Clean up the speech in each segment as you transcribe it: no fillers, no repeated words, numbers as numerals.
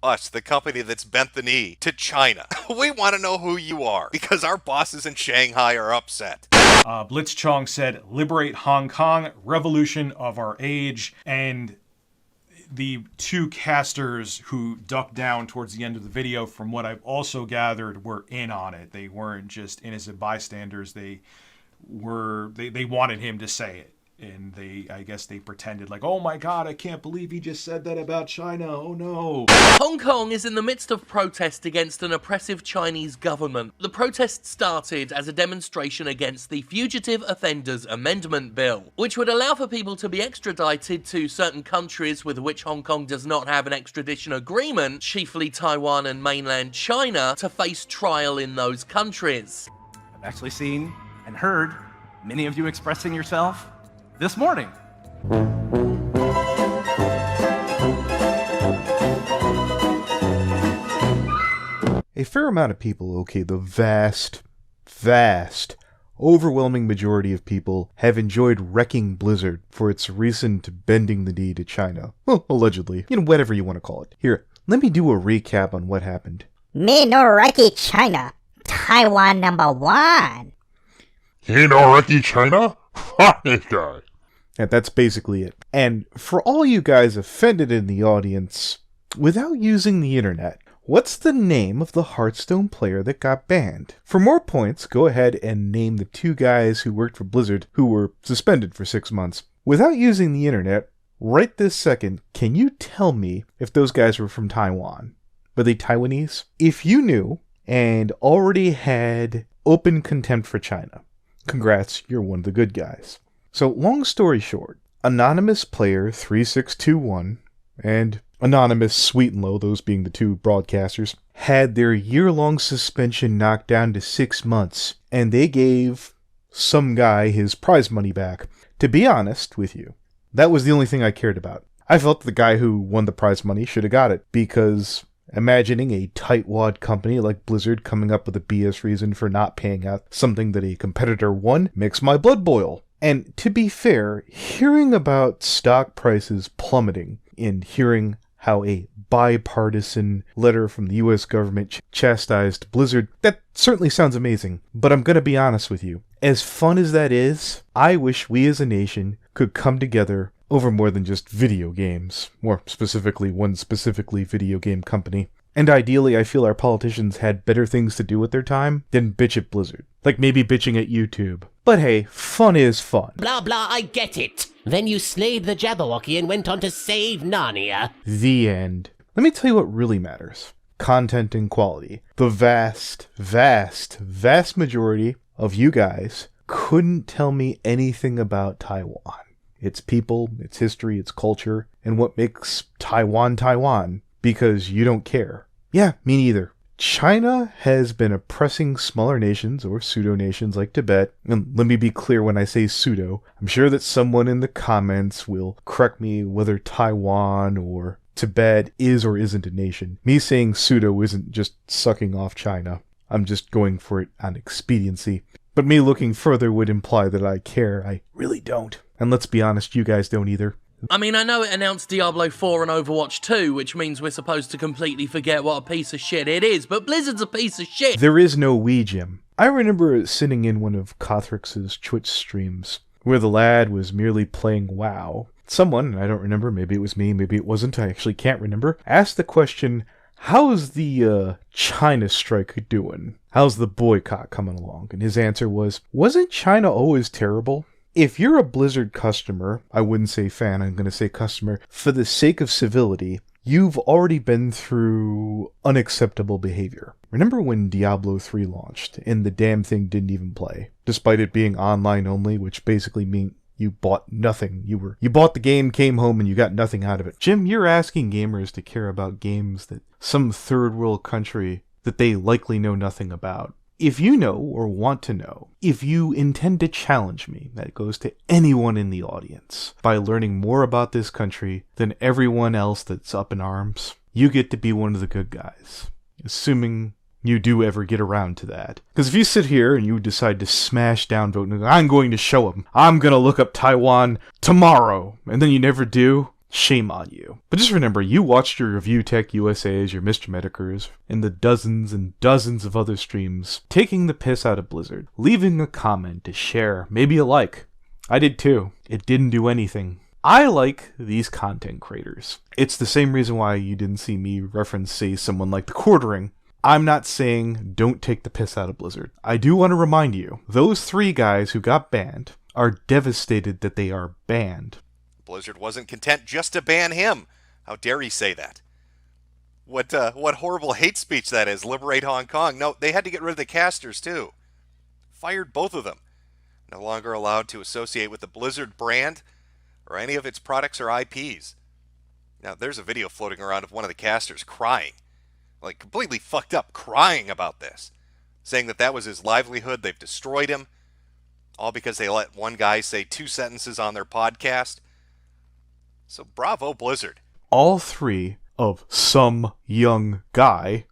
Us, the company that's bent the knee to China. We want to know who you are, because our bosses in Shanghai are upset. Blitzchung said, "Liberate Hong Kong, revolution of our age," and the two casters who ducked down towards the end of the video, from what I've also gathered, were in on it. They weren't just innocent bystanders. They wanted him to say it. And I guess they pretended like, oh my god, I can't believe he just said that about China, oh no. Hong Kong is in the midst of protest against an oppressive Chinese government. The protest started as a demonstration against the Fugitive Offenders Amendment Bill, which would allow for people to be extradited to certain countries with which Hong Kong does not have an extradition agreement, chiefly Taiwan and mainland China, to face trial in those countries. I've actually seen and heard many of you expressing yourself this morning. A fair amount of people, okay, the vast, overwhelming majority of people have enjoyed wrecking Blizzard for its recent bending the knee to China. Well, allegedly. Whatever you want to call it. Here, let me do a recap on what happened. Me no Reiki China. Taiwan #1. He no Ricky China? Fuck this guy. Yeah, that's basically it. And for all you guys offended in the audience, without using the internet, what's the name of the Hearthstone player that got banned? For more points, go ahead and name the two guys who worked for Blizzard who were suspended for 6 months. Without using the internet, right this second, can you tell me if those guys were from Taiwan? Were they Taiwanese? If you knew and already had open contempt for China, congrats, you're one of the good guys. So, long story short, Anonymous Player 3621 and Anonymous Sweet and Low, those being the two broadcasters, had their year-long suspension knocked down to 6 months, and they gave some guy his prize money back. To be honest with you, that was the only thing I cared about. I felt the guy who won the prize money should have got it, because imagining a tightwad company like Blizzard coming up with a BS reason for not paying out something that a competitor won makes my blood boil. And to be fair, hearing about stock prices plummeting and hearing how a bipartisan letter from the US government chastised Blizzard, that certainly sounds amazing. But I'm going to be honest with you. As fun as that is, I wish we as a nation could come together over more than just video games. More specifically, one specifically video game company. And ideally, I feel our politicians had better things to do with their time than bitch at Blizzard. Like maybe bitching at YouTube. But hey, fun is fun. Blah blah, I get it. Then you slayed the Jabberwocky and went on to save Narnia. The end. Let me tell you what really matters. Content and quality. The vast majority of you guys couldn't tell me anything about Taiwan. Its people, its history, its culture, and what makes Taiwan Taiwan, because you don't care. Yeah, me neither. China has been oppressing smaller nations or pseudo-nations like Tibet. And let me be clear when I say pseudo. I'm sure that someone in the comments will correct me whether Taiwan or Tibet is or isn't a nation. Me saying pseudo isn't just sucking off China. I'm just going for it on expediency. But me looking further would imply that I care. I really don't. And let's be honest, you guys don't either. I mean, I know it announced Diablo 4 and Overwatch 2, which means we're supposed to completely forget what a piece of shit it is, but Blizzard's a piece of shit! There is no we, Jim. I remember sitting in one of Kothrix's Twitch streams, where the lad was merely playing WoW. Someone, and I don't remember, maybe it was me, maybe it wasn't, I actually can't remember, asked the question, how's the China strike doing? How's the boycott coming along? And his answer was, wasn't China always terrible? If you're a Blizzard customer, I wouldn't say fan, I'm going to say customer, for the sake of civility, you've already been through unacceptable behavior. Remember when Diablo 3 launched, and the damn thing didn't even play, despite it being online only, which basically means you bought nothing. You bought the game, came home, and you got nothing out of it. Jim, you're asking gamers to care about games that some third world country that they likely know nothing about. If you know or want to know, if you intend to challenge me, that goes to anyone in the audience, by learning more about this country than everyone else that's up in arms, you get to be one of the good guys. Assuming you do ever get around to that. Because if you sit here and you decide to smash down vote, I'm going to show them, I'm going to look up Taiwan tomorrow, and then you never do, shame on you. But just remember, you watched your Review Tech USAs, your Mr. Metakurs, and the dozens and dozens of other streams taking the piss out of Blizzard, leaving a comment to share, maybe a like. I did too. It didn't do anything. I like these content creators. It's the same reason why you didn't see me reference, say, someone like The Quartering. I'm not saying don't take the piss out of Blizzard. I do want to remind you, those 3 guys who got banned are devastated that they are banned. Blizzard wasn't content just to ban him. How dare he say that? What horrible hate speech that is. Liberate Hong Kong. No, they had to get rid of the casters too. Fired both of them. No longer allowed to associate with the Blizzard brand or any of its products or IPs. Now, there's a video floating around of one of the casters crying. Like, completely fucked up, crying about this. Saying that was his livelihood, they've destroyed him. All because they let one guy say 2 sentences on their podcast. So bravo, Blizzard. All 3 of some young guy,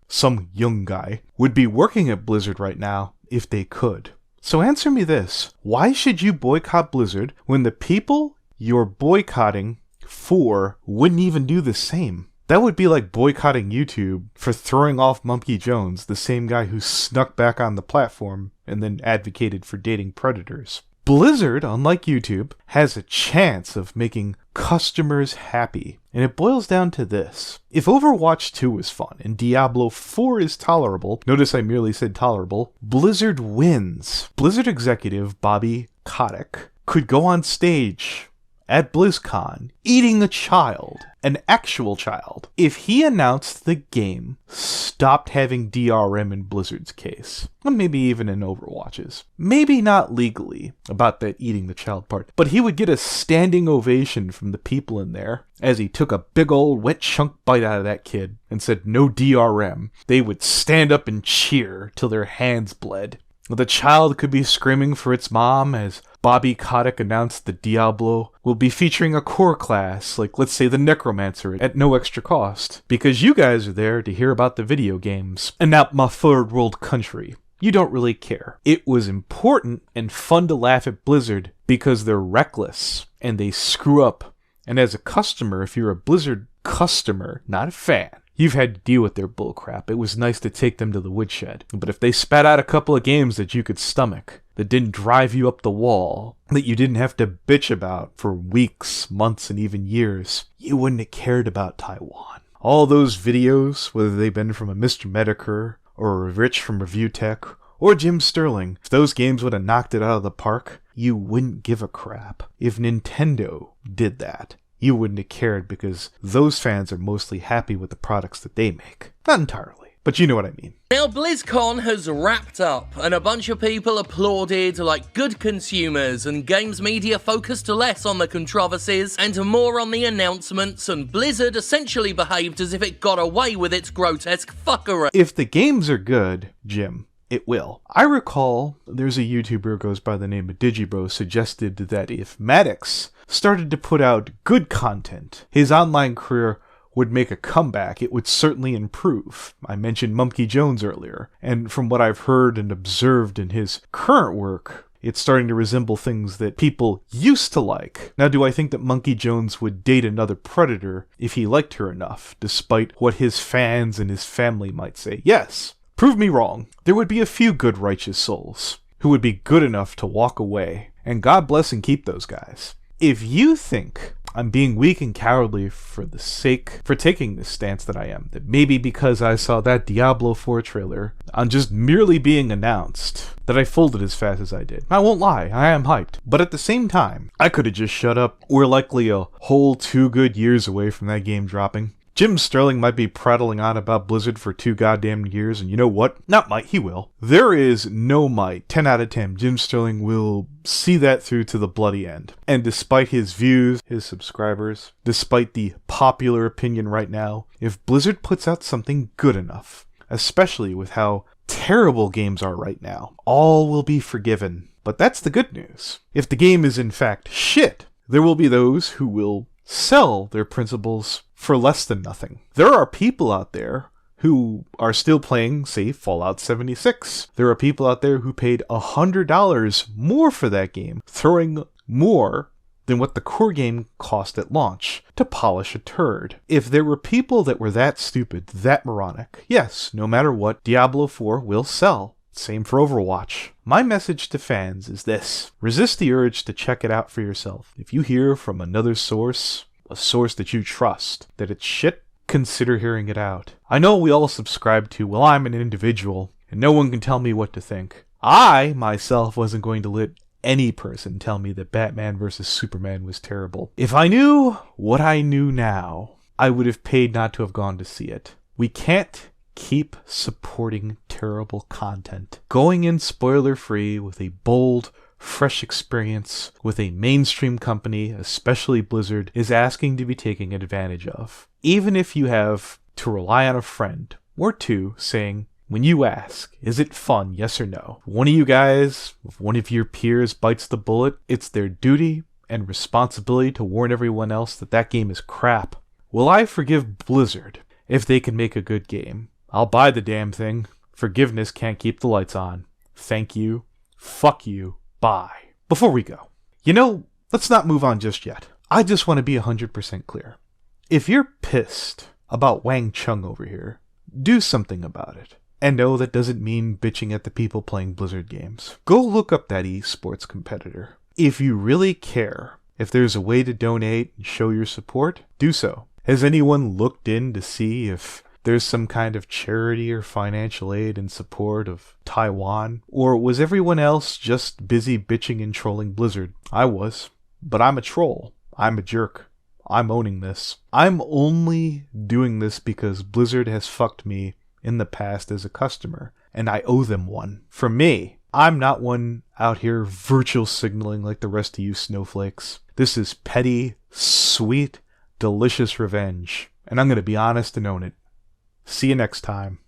would be working at Blizzard right now if they could. So answer me this. Why should you boycott Blizzard when the people you're boycotting for wouldn't even do the same? That would be like boycotting YouTube for throwing off Monkey Jones, the same guy who snuck back on the platform and then advocated for dating predators. Blizzard, unlike YouTube, has a chance of making customers happy. And it boils down to this. If Overwatch 2 is fun and Diablo 4 is tolerable, notice I merely said tolerable, Blizzard wins. Blizzard executive Bobby Kotick could go on stage at BlizzCon eating a child, an actual child, if he announced the game stopped having DRM in Blizzard's case. Or maybe even in Overwatch's. Maybe not legally about that eating the child part, but he would get a standing ovation from the people in there as he took a big old wet chunk bite out of that kid and said no DRM. They would stand up and cheer till their hands bled. The child could be screaming for its mom as Bobby Kotick announced that Diablo will be featuring a core class, like let's say the Necromancer, at no extra cost. Because you guys are there to hear about the video games, and not my third world country. You don't really care. It was important and fun to laugh at Blizzard because they're reckless and they screw up. And as a customer, if you're a Blizzard customer, not a fan, you've had to deal with their bullcrap. It was nice to take them to the woodshed. But if they spat out a couple of games that you could stomach, that didn't drive you up the wall, that you didn't have to bitch about for weeks, months, and even years, you wouldn't have cared about Taiwan. All those videos, whether they've been from a Mr. Metokur, or a Rich from Review Tech, or Jimsterling, if those games would have knocked it out of the park, you wouldn't give a crap. If Nintendo did that, you wouldn't have cared because those fans are mostly happy with the products that they make. Not entirely, but you know what I mean. Now, BlizzCon has wrapped up, and a bunch of people applauded like good consumers, and games media focused less on the controversies and more on the announcements, and Blizzard essentially behaved as if it got away with its grotesque fuckery. If the games are good, Jim, it will. I recall there's a YouTuber who goes by the name of Digibro suggested that if Maddox started to put out good content, his online career would make a comeback. It would certainly improve. I mentioned Monkey Jones earlier, and from what I've heard and observed in his current work, it's starting to resemble things that people used to like. Now, do I think that Monkey Jones would date another predator if he liked her enough, despite what his fans and his family might say? Yes. Prove me wrong. There would be a few good righteous souls who would be good enough to walk away, and God bless and keep those guys. If you think I'm being weak and cowardly for taking this stance that I am, that maybe because I saw that Diablo 4 trailer on just merely being announced, that I folded as fast as I did. I won't lie, I am hyped. But at the same time, I could have just shut up. We're likely a whole 2 good years away from that game dropping. Jim Sterling might be prattling on about Blizzard for 2 goddamn years, and you know what? Not might, he will. There is no might. 10 out of 10. Jim Sterling will see that through to the bloody end. And despite his views, his subscribers, despite the popular opinion right now, if Blizzard puts out something good enough, especially with how terrible games are right now, all will be forgiven. But that's the good news. If the game is in fact shit, there will be those who will sell their principles for less than nothing. There are people out there who are still playing, say, Fallout 76. There are people out there who paid $100 more for that game, throwing more than what the core game cost at launch to polish a turd. If there were people that were that stupid, that moronic, yes, no matter what, Diablo 4 will sell. Same for Overwatch. My message to fans is this: resist the urge to check it out for yourself. If you hear from another source, a source that you trust, that it's shit, consider hearing it out. I know we all subscribe to, well, I'm an individual, and no one can tell me what to think. I, myself, wasn't going to let any person tell me that Batman vs. Superman was terrible. If I knew what I knew now, I would have paid not to have gone to see it. We can't keep supporting terrible content. Going in spoiler-free with a bold, fresh experience with a mainstream company, especially Blizzard, is asking to be taken advantage of. Even if you have to rely on a friend or two saying, when you ask, is it fun, yes or no? One of you guys, if one of your peers bites the bullet, it's their duty and responsibility to warn everyone else that that game is crap. Will I forgive Blizzard if they can make a good game? I'll buy the damn thing. Forgiveness can't keep the lights on. Thank you. Fuck you. Bye. Before we go, let's not move on just yet. I just want to be 100% clear. If you're pissed about Wang Chung over here, do something about it. And no, that doesn't mean bitching at the people playing Blizzard games. Go look up that esports competitor. If you really care, if there's a way to donate and show your support, do so. Has anyone looked in to see if there's some kind of charity or financial aid in support of Taiwan? Or was everyone else just busy bitching and trolling Blizzard? I was. But I'm a troll. I'm a jerk. I'm owning this. I'm only doing this because Blizzard has fucked me in the past as a customer, and I owe them one. For me, I'm not one out here virtual signaling like the rest of you snowflakes. This is petty, sweet, delicious revenge, and I'm going to be honest and own it. See you next time.